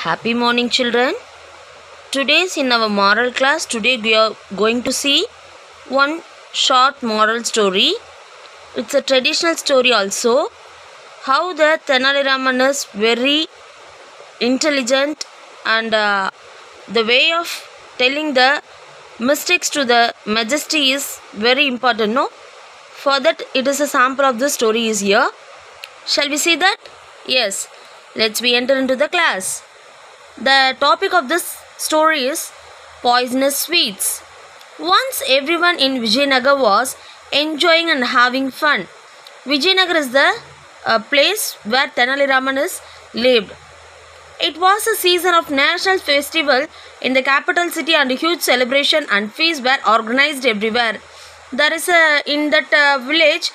Happy morning, children. Today's in our moral class. Today we are going to see one short moral story. It's a traditional story also. How the Tenali Raman is very intelligent and the way of telling the mistakes to the majesty is very important. No, for that it is a sample of the story is here. Shall we see that? Yes. Let's we enter into the class. The topic of this story is poisonous sweets. Once everyone in Vijayanagar was enjoying and having fun. Vijayanagar is the place where Tenali Raman is lived. It was a season of national festival in the capital city and a huge celebration and feasts were organized everywhere. There is a in that village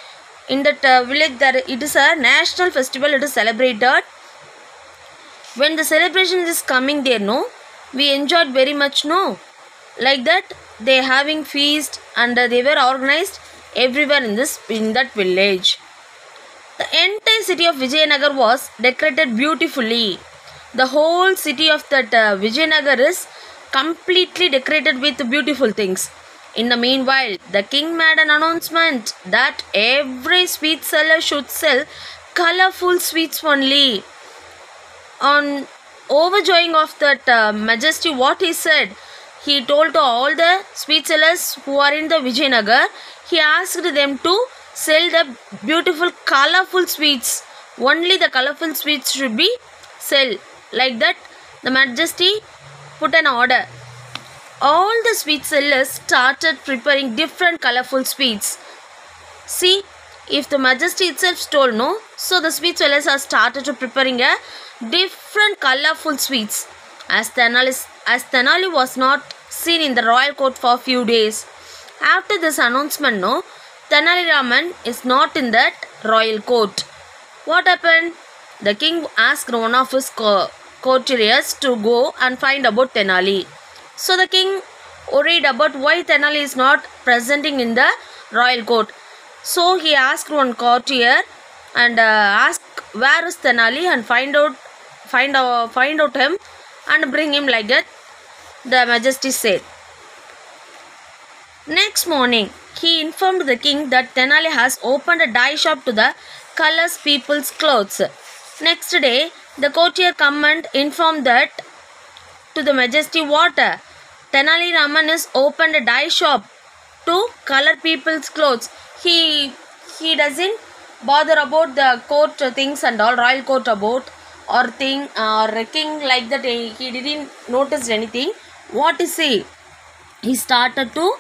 there it is a national festival. It is celebrated. When the celebration is coming there, no, we enjoyed very much, no, like that they having feast and they were organized everywhere in that village. The entire city of Vijayanagar was decorated beautifully. The whole city of that Vijayanagar is completely decorated with beautiful things. In the meanwhile, the king made an announcement that every sweet seller should sell colorful sweets only. On overjoying of that majesty, what he said, he told to all the sweet sellers who are in the Vijayanagar, he asked them to sell the beautiful colorful sweets. Only the colorful sweets should be sell. Like that, the majesty put an order. All the sweet sellers started preparing different colorful sweets. See, if the majesty itself told, no, so the sweet sellers are started to preparing a different colorful sweets. As Tenali was not seen in the royal court for a few days. After this announcement, no, Tenali Raman is not in that royal court. What happened? The king asked one of his courtiers to go and find about Tenali. So the king worried about why Tenali is not presenting in the royal court. So he asked one courtier and asked where is Tenali and find out him and bring him, like that the majesty said. Next morning, he informed the king that Tenali has opened a dye shop to the colors people's clothes. Next day, the courtier come and informed that to the majesty what Tenali Raman has opened a dye shop to color people's clothes. He doesn't bother about the court things and all, royal court about or thing or king, like that. He didn't notice anything. What is he? He started to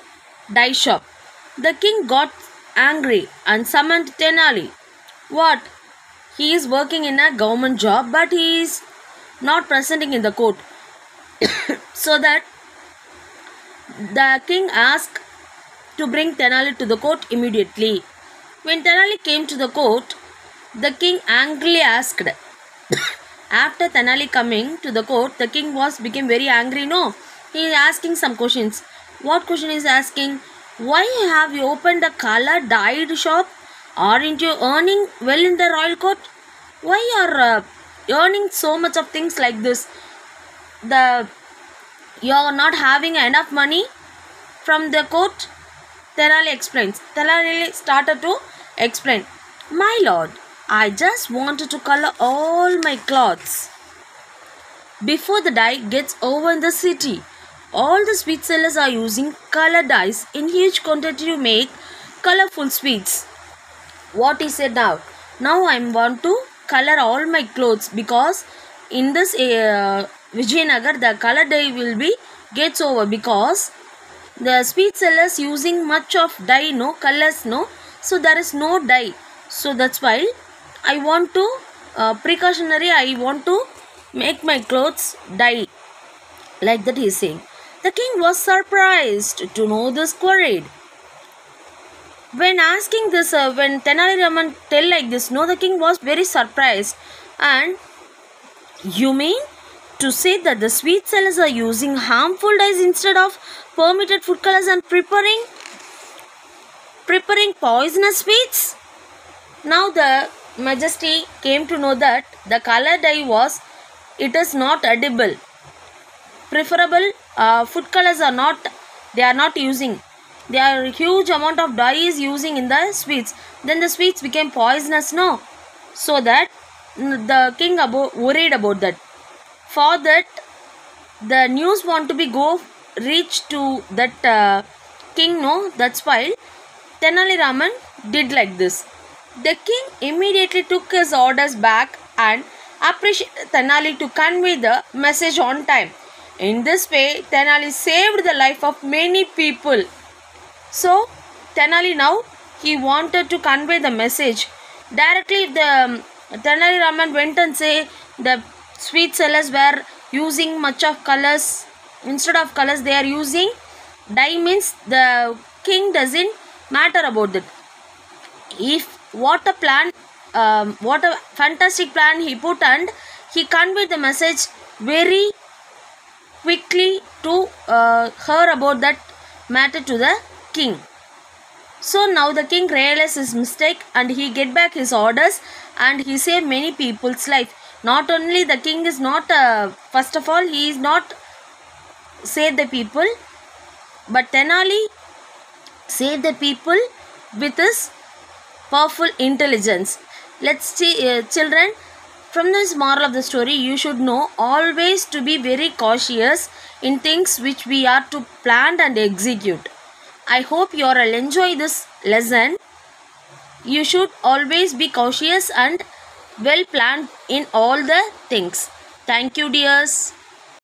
dye shop. The king got angry and summoned Tenali. What? He is working in a government job, but he is not presenting in the court. So that the king asked to bring Tenali to the court immediately. When Tenali came to the court, the king angrily asked. After Tenali coming to the court, the king became very angry. No, he is asking some questions. What question is asking? Why have you opened a color dyed shop? Aren't you earning well in the royal court? Why you are earning so much of things like this? You are not having enough money from the court? Tenali explains. Tenali started to explain. My lord, I just wanted to color all my clothes before the dye gets over in the city. All the sweet sellers are using color dyes in huge quantity to make colorful sweets. What he said now? Now I want to color all my clothes because in this Vijayanagar the color dye will be gets over because the sweet sellers using much of dye, no colors, no, so there is no dye. So that's why I want to precautionary. I want to make my clothes dye, like that he is saying. The king was surprised to know this, queried. When asking this, when Tenali Raman tell like this, no, the king was very surprised. And you mean to say that the sweet sellers are using harmful dyes instead of permitted food colors and preparing poisonous sweets? Now the majesty came to know that the color dye was it is not edible. Preferable food colors are not, they are not using. There are huge amount of dye is using in the sweets. Then the sweets became poisonous, no? So that the king worried about that. For that, the news want to be go reach to that king, no? That's why Tenali Raman did like this. The king immediately took his orders back and appreciated Tenali to convey the message on time. In this way, Tenali saved the life of many people. So, Tenali now, he wanted to convey the message. Directly, if the Tenali Raman went and say the sweet sellers were using much of colors, instead of colors they are using dye, means the king doesn't matter about that. If what a plan, what a fantastic plan he put, and he conveyed the message very quickly to her about that matter to the king. So now the king realized his mistake and he get back his orders and he saved many people's life. Not only the king is not, first of all, he is not save the people, but Tenali saved the people with his powerful intelligence. Let's see, children, from this moral of the story, you should know always to be very cautious in things which we are to plan and execute. I hope you all enjoy this lesson. You should always be cautious and well planned in all the things. Thank you, dears.